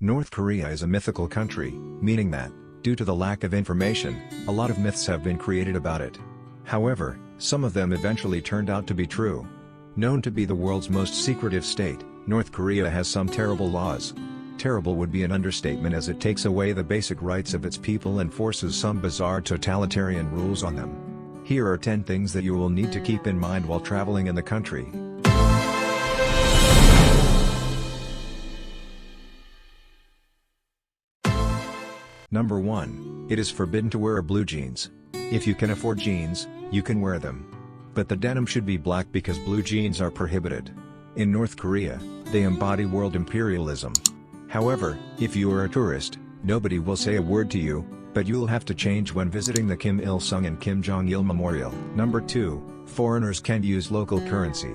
North Korea is a mythical country, meaning that, due to the lack of information, a lot of myths have been created about it. However, some of them eventually turned out to be true. Known to be the world's most secretive state, North Korea has some terrible laws. Terrible would be an understatement, as it takes away the basic rights of its people and forces some bizarre totalitarian rules on them. Here are 10 things that you will need to keep in mind while traveling in the country. Number 1. It is forbidden to wear blue jeans. If you can afford jeans, you can wear them. But the denim should be black because blue jeans are prohibited. In North Korea, they embody world imperialism. However, if you are a tourist, nobody will say a word to you, but you'll have to change when visiting the Kim Il-sung and Kim Jong-il Memorial. Number 2. Foreigners can't use local currency.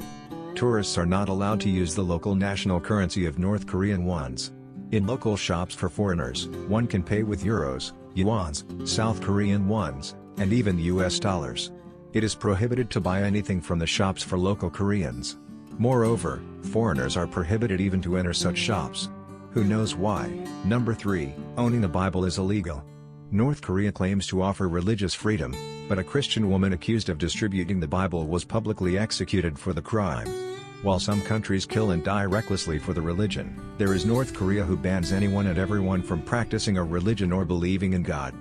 Tourists are not allowed to use the local national currency of North Korean wons. In local shops for foreigners, one can pay with euros, yuans, South Korean wons, and even US dollars. It is prohibited to buy anything from the shops for local Koreans. Moreover, foreigners are prohibited even to enter such shops. Who knows why? Number 3. Owning a Bible is illegal. North Korea claims to offer religious freedom, but a Christian woman accused of distributing the Bible was publicly executed for the crime. While some countries kill and die recklessly for the religion, there is North Korea, who bans anyone and everyone from practicing a religion or believing in God.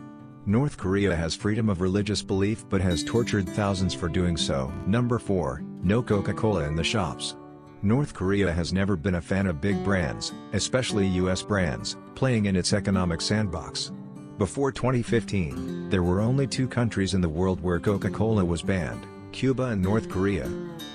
North Korea has freedom of religious belief but has tortured thousands for doing so. Number 4. No Coca-Cola in the shops. North Korea has never been a fan of big brands, especially US brands, playing in its economic sandbox. Before 2015, there were only 2 countries in the world where Coca-Cola was banned: Cuba and North Korea.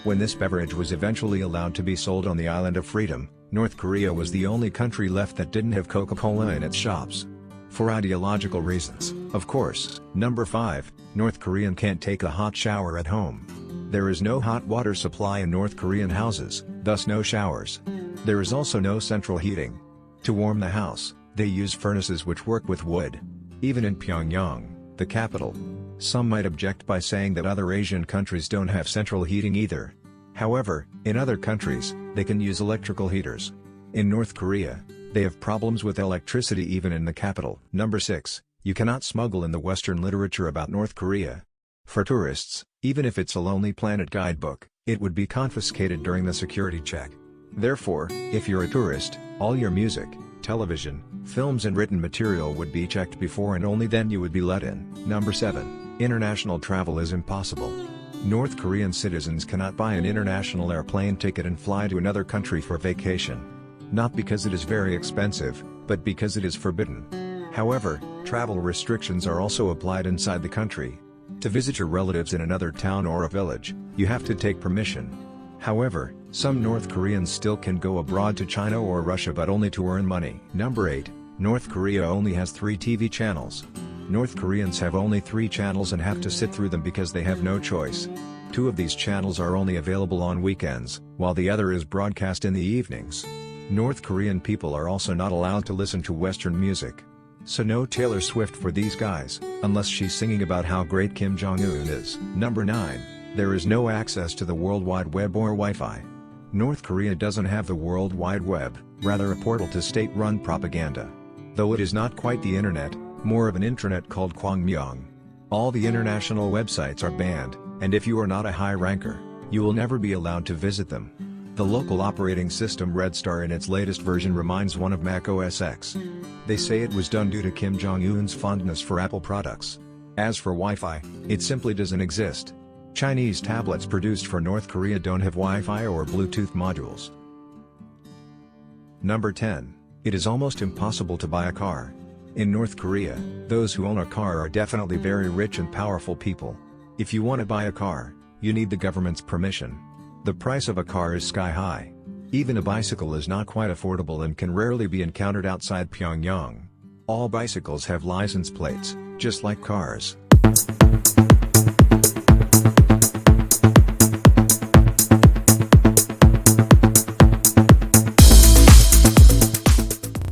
When this beverage was eventually allowed to be sold on the island of Freedom, North Korea was the only country left that didn't have Coca-Cola in its shops. For ideological reasons, of course. Number 5. North Korean can't take a hot shower at home. There is no hot water supply in North Korean houses, thus no showers. There is also no central heating. To warm the house, they use furnaces which work with wood. Even in Pyongyang, the capital. Some might object by saying that other Asian countries don't have central heating either. However, in other countries, they can use electrical heaters. In North Korea, they have problems with electricity even in the capital. Number 6. You cannot smuggle in the Western literature about North Korea. For tourists, even if it's a Lonely Planet guidebook, it would be confiscated during the security check. Therefore, if you're a tourist, all your music, television, films and written material would be checked before, and only then you would be let in. Number 7. International travel is impossible. North Korean citizens cannot buy an international airplane ticket and fly to another country for vacation. Not because it is very expensive, but because it is forbidden. However, travel restrictions are also applied inside the country. To visit your relatives in another town or a village, you have to take permission. However, some North Koreans still can go abroad to China or Russia, but only to earn money. Number 8. North Korea only has 3 TV channels. North Koreans have only 3 channels and have to sit through them because they have no choice. 2 of these channels are only available on weekends, while the other is broadcast in the evenings. North Korean people are also not allowed to listen to Western music. So no Taylor Swift for these guys, unless she's singing about how great Kim Jong-un is. Number 9. There is no access to the World Wide Web or Wi-Fi. North Korea doesn't have the World Wide Web, rather a portal to state-run propaganda. Though it is not quite the internet, more of an intranet called Kwangmyong. All the international websites are banned, and if you are not a high ranker, you will never be allowed to visit them. The local operating system Red Star in its latest version reminds one of Mac OS X. They say it was done due to Kim Jong-un's fondness for Apple products. As for Wi-Fi, it simply doesn't exist. Chinese tablets produced for North Korea don't have Wi-Fi or Bluetooth modules. Number 10. It is almost impossible to buy a car. In North Korea, those who own a car are definitely very rich and powerful people. If you want to buy a car, you need the government's permission. The price of a car is sky high. Even a bicycle is not quite affordable and can rarely be encountered outside Pyongyang. All bicycles have license plates, just like cars.